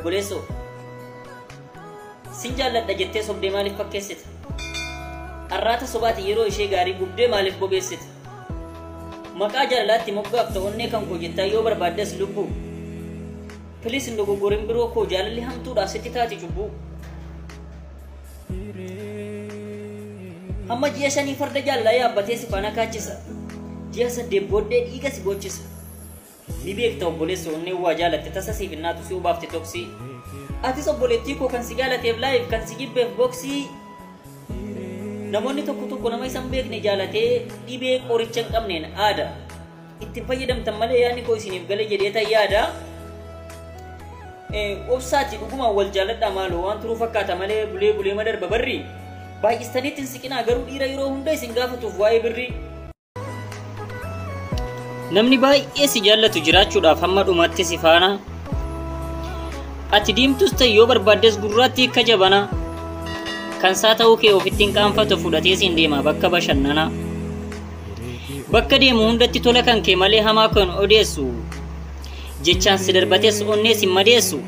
obboleessoo. Sin jaalladha jettee sobdee maaliif fakkeessita? Arraata sobaati yeroo ishee gaarii gubdee maaliif bobeessita? Maqaa jaalalaatti moggaafta onnee kan koo jettaa yoo barbaaddes lubbuu. Please hin dogoggorin biroo koo jaalalli hamtuudhaaf sitti taati cubbuu. Amma ji'a 5 farda jaalalaa yaabbatee si faana kaachisa. Ji'a 8 booddee dhiiga si gochisa. Ni beekta obboleessa onnee waa jaalatte tasa siif innaatu si ubaafte toksii. Atis obboleettii koo kan si jaalateef live kan si jibbeef boksii. Namoonni tokko nama isan beekne jaalatee dhibee qoricha hin qabneen aada. Ittiin fayyadamtan malee yaadni koo isiniif gale jedhee ta'e yaada. Obsaati dhugumaan wal jaaladhaa maaloo waan turuu fakkaata malee bulee madarba barri. Baay'istaniitti hin siqinaa garuu dhiira yeroo hunda isin gaafatuuf waa'ee birrii. Namni baay'ee si jaallatu jiraachuudhaaf hamma dhumaatti si faana. Ati diimtus ta'e yoo barbaaddes gurraatti akka jabana. Kan saa ta'uu kee ofittiin qaanfatu fudhatee siin deema bakka bashannanaa. Bakka deemu hundatti tola kan kee malee hamaa kan odeessu. Jechaan si darbates onnee si madeessu.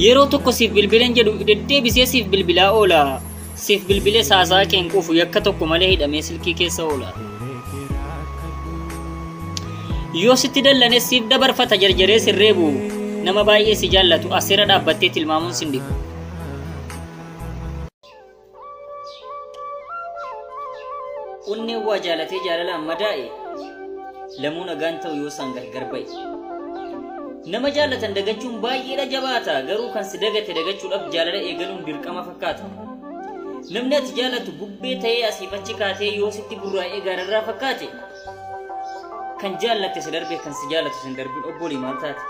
Yeroo tokko siif bilbileen jedhu deddeebisee siif bilbilaa oola. Siif bilbilee saasaa keen quufu yakka tokko malee hidhamee silkii keessa oola. Yoo sitti dallanes siif dabarfata jarjaree sirreebu. Nama baay'ee si jaallatu asirra dhaabbattee tilmaamuun sin dhibu. Onnee waa jaalatee jaalalaan madaa'e. Lamuu nagaan ta'u yoo isaan gargar ba'e. Nama jaalatan dagachuun baay'eedha jabaata garuu kan si dagate dagachuudhaaf jaalala eegaluun dirqama fakkaata. Namni ati jaalatu bubbee ta'ee asiif achi kaatee yoo sitti burraa'ee gaararraa fakkaate. Kan jaallatte si darbee kan si jaalatu sin darbiin obbolii maal taate?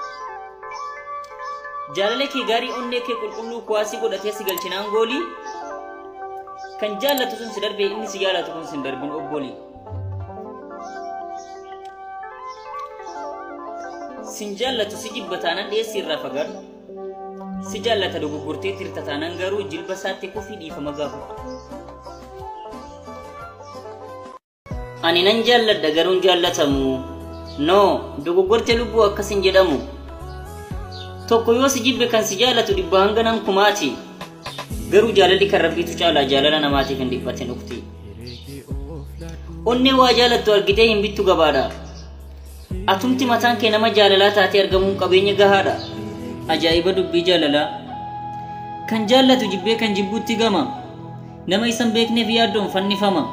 Jaalala kee gaarii onnee kee qulqulluu kuwaasii godhatee si galchinaan goolii. Kan jaallatu sun si darbee inni si jaalatu kun sin darbiin obbolii. Sin jaallatu si jibba taanaan dhiyeessii irraa fagaadhu. Si jaallata dogoggortee tirta taanaan garuu jilba isaatti kufii dhiifama gaafatu. Ani nan jaalladha garuun jaallatamu. No, dogoggortee lubbuu akkasin jedhamu. Tokko yoo si jibbe kan si jaallatu dhibba hanga nan kumaati. Garuu jaalalli kan rabbiitu caalaa jaalala namaatiif hin dhiphatin ukti. Onnee waa jaalattu argitee hin bittu gabaadha. Atumti mataan kee nama jaalalaa taatee argamuun qabeenya gahaadha. Ajaa'iba dubbii jaalalaa. Kan jaallatu jibbee kan jibbuutti gama. Nama isan beekneef yaaddoon fannifama.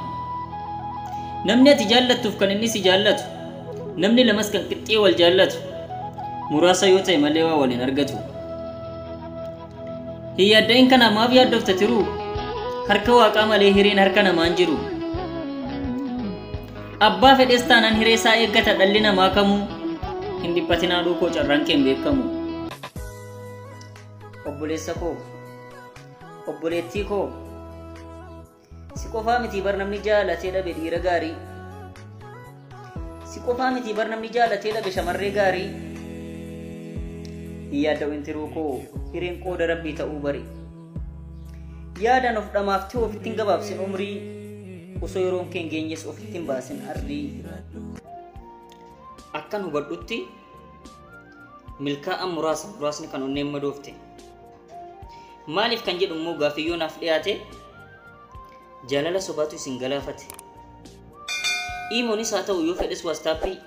Namni ati jaallattuuf kan inni si jaallatu. Namni lamas kan qixxee wal jaallatu. Muraasa yoo ta'e malee waa waliin argatu. Hin yaadda'in kana maaf yaaddofta tiruu? Harka waaqaa malee hireen harka namaan jiru. Abbaa fedhes taanaan hiree isaa eeggata dhalli namaa kamuu. Hin dhiphatinaa dhuukoo carraan kee hin beekamu. Obboleessa koo, obboleettii koo, si qofaa miti bar namni jaalatee dhabe dhiira gaarii. Si qofaa miti bar namni jaalatee dhabe shamarree gaarii. Hin yaadda'in tiruu koo hireen qooda rabbii ta'uu bari. Yaadaan of dhamaaftee ofittiin gabaabsin umrii. Osoo yeroon kee hin geenyes ofittiin baasin arrii. Akkan hubadhutti milkaa'an muraasni kan onneen madoofte. Maaliif kan jedhu immoo gaaffii naaf dhiyaate jaalala sobaatu isin galaafate. Iimoonis haa ta'u yoo fedhes waastappii,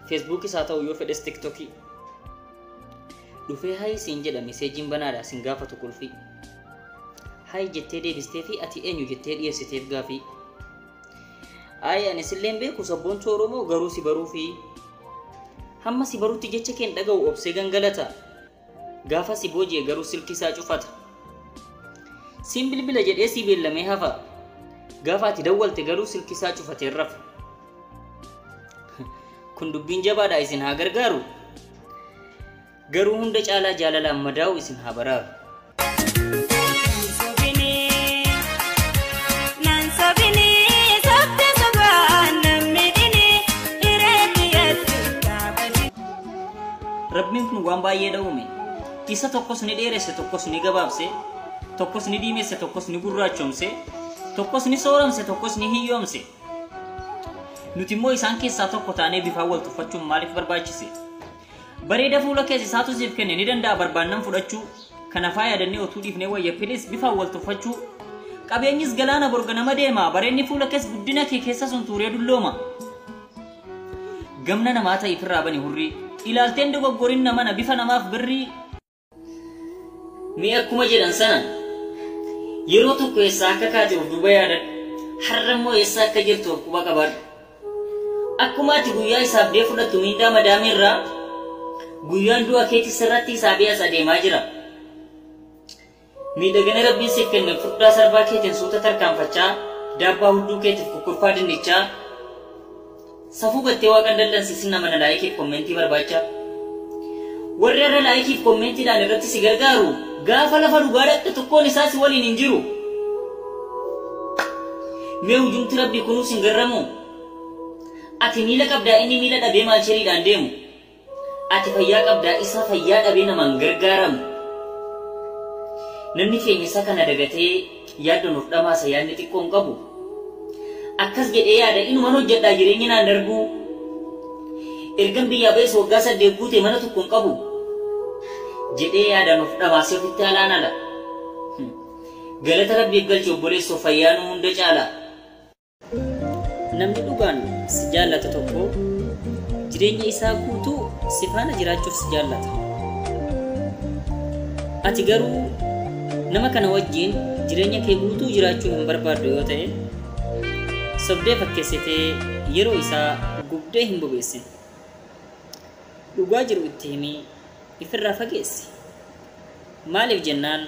feesbuukis haa ta'u yoo fedhes tiktokii. Dhufee hayi siin jedha meseejiin banaadha sin gaafatu kulfii. Hayi jettee deebistee fi ati eenyu jettee dhiyeessiteef gaafii. Ani silleen beeku sabboontuu Oromoo garuu si baruu fi hamma si baruutti jecha keen dhaga'u obsee gangalata. Gaafa si booji'e garuu silkii isaa cufata. Siin bilbila jedhee si beellamee hafa. Gaafa ati dawwalte garuu silkii isaa cufatee rafa. Kun dubbiin jabaadha isin haa gargaaru. Garuu hunda caalaa jaalalaan madaa'u isin haa baraaru. Rabbiin kun waan baay'ee uume. Isa tokkos ni dheeresse, tokkos ni gabaabse, tokkos ni diimesse, tokkos ni gurraachomse, tokkos ni sooramse, tokkos ni hiyyoomse. Nuti immoo isaan keessaa tokko taanee bifaan wal tuffachuun maaliif barbaachise? bareeda fuula keessa isaatu siif kenne ni danda'a barbaannan fudhachuu kana faaya dannee otuu dhiifnee wayya fedhes bifa wal tuffachuu qabeenyis galaana borga nama deema bareedni fuula keessa guddina kee keessa sun tuuree dullooma gamna namaa ta'e firraa bani hurrii ilaalteen dogoggorin namana bifa namaaf birrii mi akkuma jedhan sana yeroo tokko eessaa akka kaate of duuba yaadan har'ammoo eessaa akka jirtu of quba qabaadhu akkuma ati guyyaa isaabdee fudhattu miindaa madaamirraa guyyaan du'a keetti sirratti isaabee as adeemaa jira miidhagina rabbiin siif kenne furdaa sarbaa keetiin suuta tarkaanfachaa daabbaa hudduu keetiif kukkurfaa dinnichaa safuu gattee waaqan dallansiisin nama na laayikiif kommentii barbaachaa warri irra laayikiif kommentiidhaan irratti si gargaaru gaafa lafa dhugaa dhaqxe tokkoon isaa si waliin hin jiru mee hujumti rabbii kunuus hin garramu ati miila qabdaa inni miila dhabee maalcheriidhaan deemu ati fayyaa qabdaa isaa fayyaa dhabee namaan gargaaramu namni keenya isa kana dagatee yaaddoon of dhamaasa yaadni xiqqoon qabu akkas jedhee yaada inuman hojjedhaa jireenya naan darbuu ergan biyyaa ba'es waggaa 8 guute mana tokkoon qabu jedhee yaadaan of dhamaasee ofitti alaanala galata rabbiif galchi obboleessoo fayyaanuu hunda caala namni dhugaan si jaallata tokko jireenya isaa guutuu si faana jiraachuuf si jaallata ati garuu nama kana wajjin jireenya kee guutuu jiraachuu hin barbaaddu yoo ta'e sobdee fakkeessitee yeroo isaa gubdee hin bobeessin dhugaa jiru itti himii ifirraa fageessi maaliif jennaan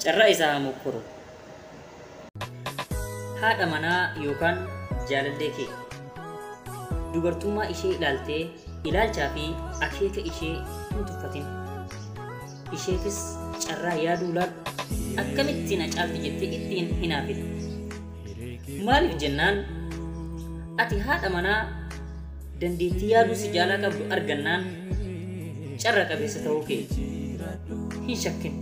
carraa isaa mokkoro haadha manaa yookaan jaalallee kee dubartummaa ishee ilaaltee ilaalchaa fi akeeka ishee hin tuffatin isheefis carraa yaaduu laal akkamitti na caalti jettee ittiin hinaafin maaliif jennaan ati haadha manaa dandeettii yaaduu si jaalaa qabdu argannaan carra qabeessa ta'uu kee hin shakkin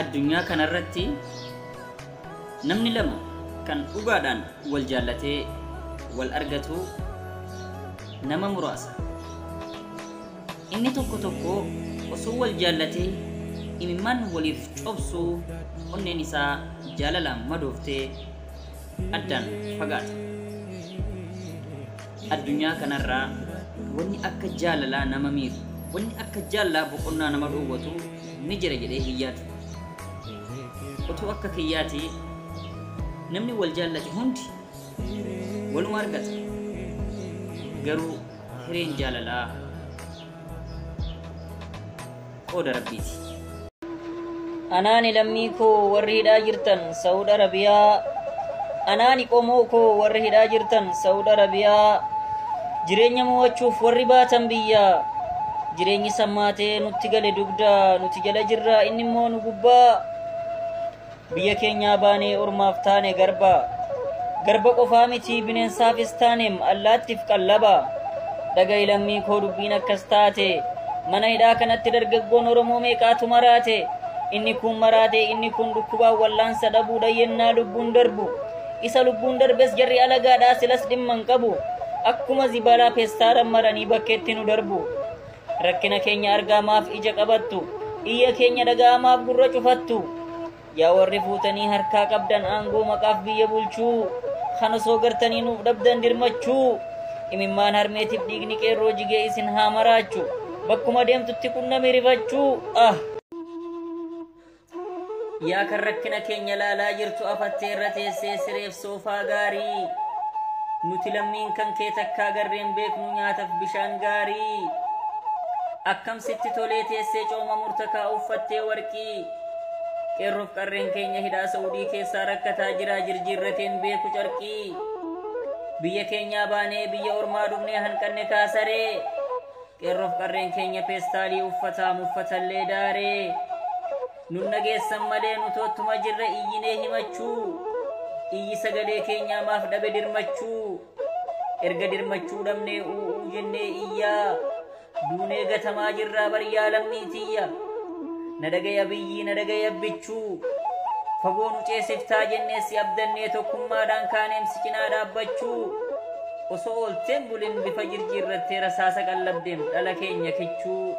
addunyaa kanarratti namni lama kan dhugaadhaan wal jaallatee wal argatu nama muraasa inni tokko osoo wal jaallatee imimmaan waliif cobsuu onneen isaa jaalalaan madooftee addaan fagaata addunyaa kanarraa wanni akka jaalalaa nama miiru wanni akka jaalalaa boqonnaa nama dhoowwatu ni jira jedhee hin yaadu otoo akka kiyyaati namni wal jaallate hundi waluma argata garuu hireen jaalalaa qooda rabbiiti anaani lammii koo warri hidhaa jirtan Saudi Arabiyaa anaani qomoo koo warri hidhaa jirtan Saudi Arabiyaa jireenya mo'achuuf warri baatan biyya jireenyi sammaatee nutti gale dugda nuti jala jirra inni immoo nu gubbaa biyya keenyaa baanee ormaaf taane garba qofaa miti bineensaafis taaneem allaattiif qallaba dhaga'i lammii koo dubbiin akkas taate mana hidhaa kanatti dargaggoon Oromoo meeqaatu maraate inni kun maraate inni kun dhukkubaan wallaansa dhabuu dhayyennaa lubbuun darbu isa lubbuun darbes jarri alagaadhaa silas dhimman qabu akkuma zibalaa peestaadhaan maranii bakkeetti nu darbu rakkina keenya argaamaaf ija qabattu iyya keenya dhaga'amaaf gurra cufattu yaa warri fuutanii harkaa qabdan aangoo maqaaf biyya bulchuu kan osoo gartanii nuuf dhabdan dirmachuu imimmaan harmeetiif dhiigni qeerroo jigee isin haa maraachu bakkuma deemtutti qunname rifachuu yaa kan rakkina keenya laalaa jirtu afattee irra teessee sireef soofaa gaarii nuti lammiin kan kee takkaa garreen beeknu nyaataaf bishaan gaarii akkam sitti tolee teessee cooma murtakaa uffattee warqii qeerroof qarreen keenya hidhaa Saudii keessaa rakkataa jira jirjirrateen beeku carqii biyya keenyaa baanee biyya ormaa dhufnee hanqanne kaasaree qeerroof qarreen keenya peestaalii uffataa muffatallee daaree nun nageessan malee nu toottuma jirra iyyinee himachuu iyyi sagalee keenyaa maaf dhabe dirmachuu erga dirmachuu dhabnee u'uu jennee iyyaa duunee gatamaa jirraa baryaa lammiitiyya na dhagaya biyyii na dhagaya bichuu fagoo nu ceesiftaa jennee si abdannee tokkummaadhaan kaaneem si cinaa dhaabbachuu osoo olteen buleen bifa jirjiirrattee rasaasa qallabdeem dhala keenya kichuu